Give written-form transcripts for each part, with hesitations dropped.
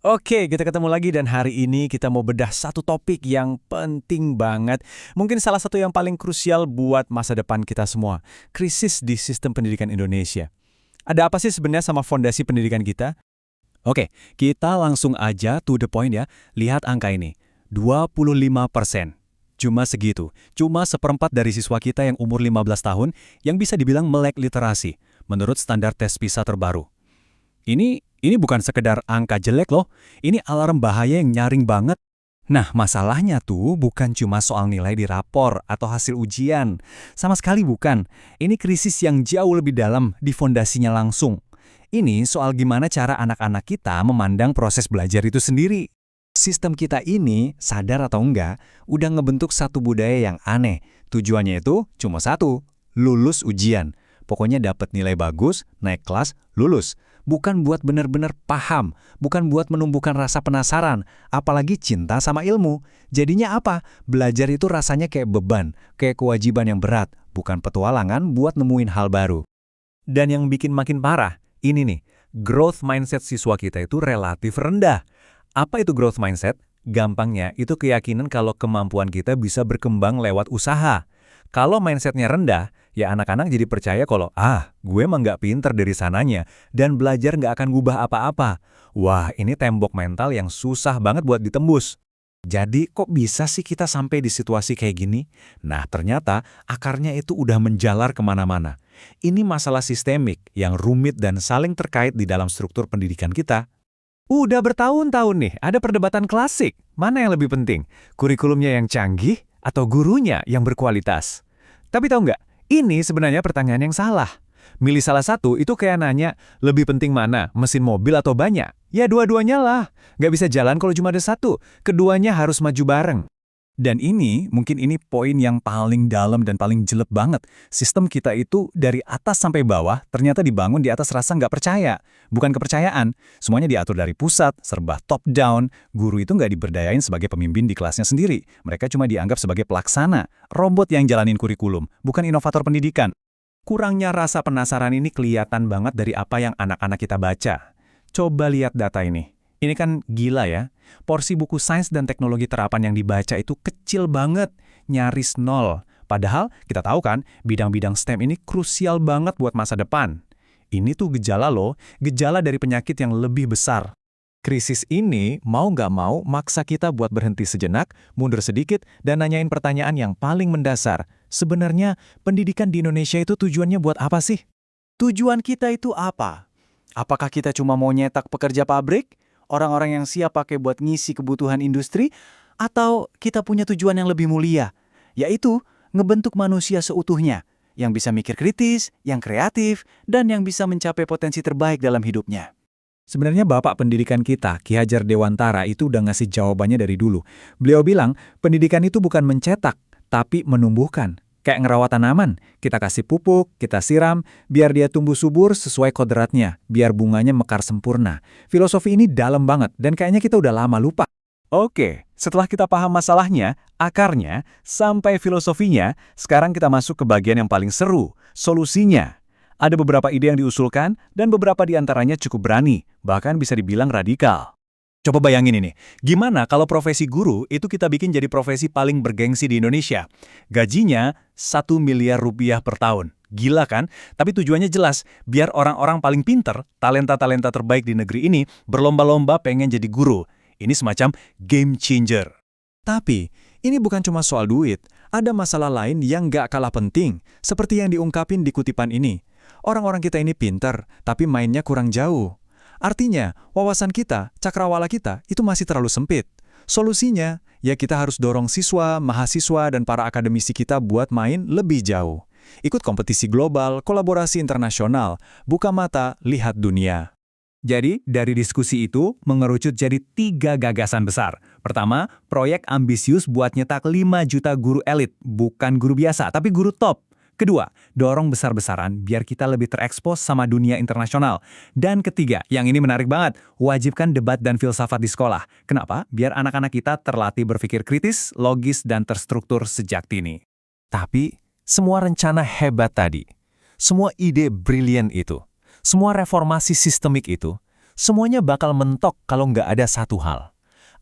Oke, kita ketemu lagi dan hari ini kita mau bedah satu topik yang penting banget. Mungkin salah satu yang paling krusial buat masa depan kita semua. Krisis di sistem pendidikan Indonesia. Ada apa sih sebenarnya sama fondasi pendidikan kita? Oke, kita langsung aja to the point ya. Lihat angka ini, 25%. Cuma segitu, cuma seperempat dari siswa kita yang umur 15 tahun yang bisa dibilang melek literasi, menurut standar tes PISA terbaru. Ini bukan sekedar angka jelek loh, ini alarm bahaya yang nyaring banget. Nah, masalahnya tuh bukan cuma soal nilai di rapor atau hasil ujian. Sama sekali bukan. Ini krisis yang jauh lebih dalam di fondasinya langsung. Ini soal gimana cara anak-anak kita memandang proses belajar itu sendiri. Sistem kita ini, sadar atau enggak, udah ngebentuk satu budaya yang aneh. Tujuannya itu cuma satu, lulus ujian. Pokoknya dapat nilai bagus, naik kelas, lulus. Bukan buat benar-benar paham, bukan buat menumbuhkan rasa penasaran, apalagi cinta sama ilmu. Jadinya apa? Belajar itu rasanya kayak beban, kayak kewajiban yang berat, bukan petualangan buat nemuin hal baru. Dan yang bikin makin parah, ini nih, growth mindset siswa kita itu relatif rendah. Apa itu growth mindset? Gampangnya, itu keyakinan kalau kemampuan kita bisa berkembang lewat usaha. Kalau mindsetnya rendah, ya anak-anak jadi percaya kalau, gue emang nggak pinter dari sananya, dan belajar nggak akan ngubah apa-apa. Wah, ini tembok mental yang susah banget buat ditembus. Jadi, kok bisa sih kita sampai di situasi kayak gini? Nah, ternyata akarnya itu udah menjalar kemana-mana. Ini masalah sistemik yang rumit dan saling terkait di dalam struktur pendidikan kita. Udah bertahun-tahun nih, ada perdebatan klasik. Mana yang lebih penting? Kurikulumnya yang canggih atau gurunya yang berkualitas? Tapi tahu nggak, ini sebenarnya pertanyaan yang salah. Milih salah satu itu kayak nanya, lebih penting mana, mesin mobil atau banyak? Ya dua-duanya lah. Nggak bisa jalan kalau cuma ada satu. Keduanya harus maju bareng. Dan mungkin ini poin yang paling dalam dan paling jelek banget. Sistem kita itu dari atas sampai bawah ternyata dibangun di atas rasa nggak percaya. Bukan kepercayaan. Semuanya diatur dari pusat, serba top down. Guru itu nggak diberdayain sebagai pemimpin di kelasnya sendiri. Mereka cuma dianggap sebagai pelaksana, robot yang jalanin kurikulum, bukan inovator pendidikan. Kurangnya rasa penasaran ini kelihatan banget dari apa yang anak-anak kita baca. Coba lihat data ini. Ini kan gila ya. Porsi buku sains dan teknologi terapan yang dibaca itu kecil banget, nyaris nol. Padahal kita tahu kan, bidang-bidang STEM ini krusial banget buat masa depan. Ini tuh gejala loh, gejala dari penyakit yang lebih besar. Krisis ini mau nggak mau maksa kita buat berhenti sejenak, mundur sedikit, dan nanyain pertanyaan yang paling mendasar. Sebenarnya pendidikan di Indonesia itu tujuannya buat apa sih? Tujuan kita itu apa? Apakah kita cuma mau nyetak pekerja pabrik? Orang-orang yang siap pakai buat ngisi kebutuhan industri, atau kita punya tujuan yang lebih mulia, yaitu ngebentuk manusia seutuhnya, yang bisa mikir kritis, yang kreatif, dan yang bisa mencapai potensi terbaik dalam hidupnya. Sebenarnya Bapak Pendidikan kita, Ki Hajar Dewantara, itu udah ngasih jawabannya dari dulu. Beliau bilang, pendidikan itu bukan mencetak, tapi menumbuhkan. Kayak ngerawat tanaman, kita kasih pupuk, kita siram, biar dia tumbuh subur sesuai kodratnya, biar bunganya mekar sempurna. Filosofi ini dalam banget, dan kayaknya kita udah lama lupa. Oke, setelah kita paham masalahnya, akarnya, sampai filosofinya, sekarang kita masuk ke bagian yang paling seru, solusinya. Ada beberapa ide yang diusulkan, dan beberapa di antaranya cukup berani, bahkan bisa dibilang radikal. Coba bayangin ini, gimana kalau profesi guru itu kita bikin jadi profesi paling bergengsi di Indonesia? Gajinya 1 miliar rupiah per tahun. Gila kan? Tapi tujuannya jelas, biar orang-orang paling pinter, talenta-talenta terbaik di negeri ini, berlomba-lomba pengen jadi guru. Ini semacam game changer. Tapi, ini bukan cuma soal duit. Ada masalah lain yang nggak kalah penting, seperti yang diungkapin di kutipan ini. Orang-orang kita ini pinter, tapi mainnya kurang jauh. Artinya, wawasan kita, cakrawala kita, itu masih terlalu sempit. Solusinya, ya kita harus dorong siswa, mahasiswa, dan para akademisi kita buat main lebih jauh. Ikut kompetisi global, kolaborasi internasional, buka mata, lihat dunia. Jadi, dari diskusi itu, mengerucut jadi 3 gagasan besar. Pertama, proyek ambisius buat nyetak 5 juta guru elit, bukan guru biasa, tapi guru top. Kedua, dorong besar-besaran biar kita lebih terekspos sama dunia internasional. Dan ketiga, yang ini menarik banget, wajibkan debat dan filsafat di sekolah. Kenapa? Biar anak-anak kita terlatih berpikir kritis, logis, dan terstruktur sejak dini. Tapi, semua rencana hebat tadi, semua ide brilian itu, semua reformasi sistemik itu, semuanya bakal mentok kalau nggak ada satu hal.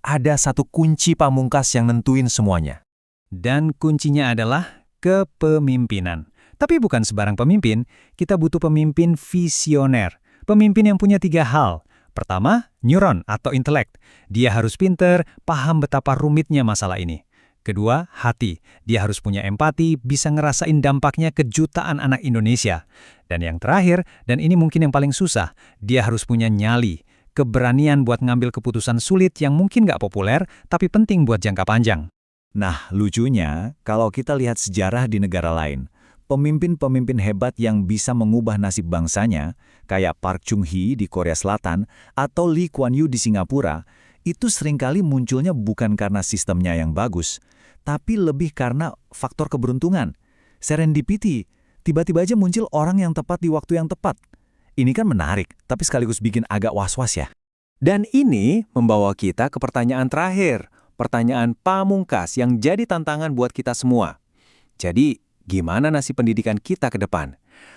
Ada satu kunci pamungkas yang nentuin semuanya. Dan kuncinya adalah kepemimpinan. Tapi bukan sebarang pemimpin, kita butuh pemimpin visioner. Pemimpin yang punya 3 hal. Pertama, neuron atau intelek. Dia harus pinter, paham betapa rumitnya masalah ini. Kedua, hati. Dia harus punya empati, bisa ngerasain dampaknya ke jutaan anak Indonesia. Dan yang terakhir, dan ini mungkin yang paling susah, dia harus punya nyali. Keberanian buat ngambil keputusan sulit yang mungkin nggak populer, tapi penting buat jangka panjang. Nah, lucunya, kalau kita lihat sejarah di negara lain, pemimpin-pemimpin hebat yang bisa mengubah nasib bangsanya, kayak Park Chung-hee di Korea Selatan atau Lee Kuan Yew di Singapura, itu seringkali munculnya bukan karena sistemnya yang bagus, tapi lebih karena faktor keberuntungan. Serendipity, tiba-tiba aja muncul orang yang tepat di waktu yang tepat. Ini kan menarik, tapi sekaligus bikin agak was-was ya. Dan ini membawa kita ke pertanyaan terakhir, pertanyaan pamungkas yang jadi tantangan buat kita semua. Jadi, gimana nasib pendidikan kita ke depan?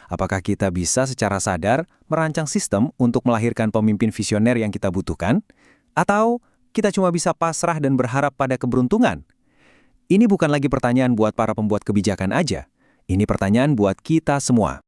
Apakah kita bisa secara sadar merancang sistem untuk melahirkan pemimpin visioner yang kita butuhkan? Atau kita cuma bisa pasrah dan berharap pada keberuntungan? Ini bukan lagi pertanyaan buat para pembuat kebijakan aja. Ini pertanyaan buat kita semua.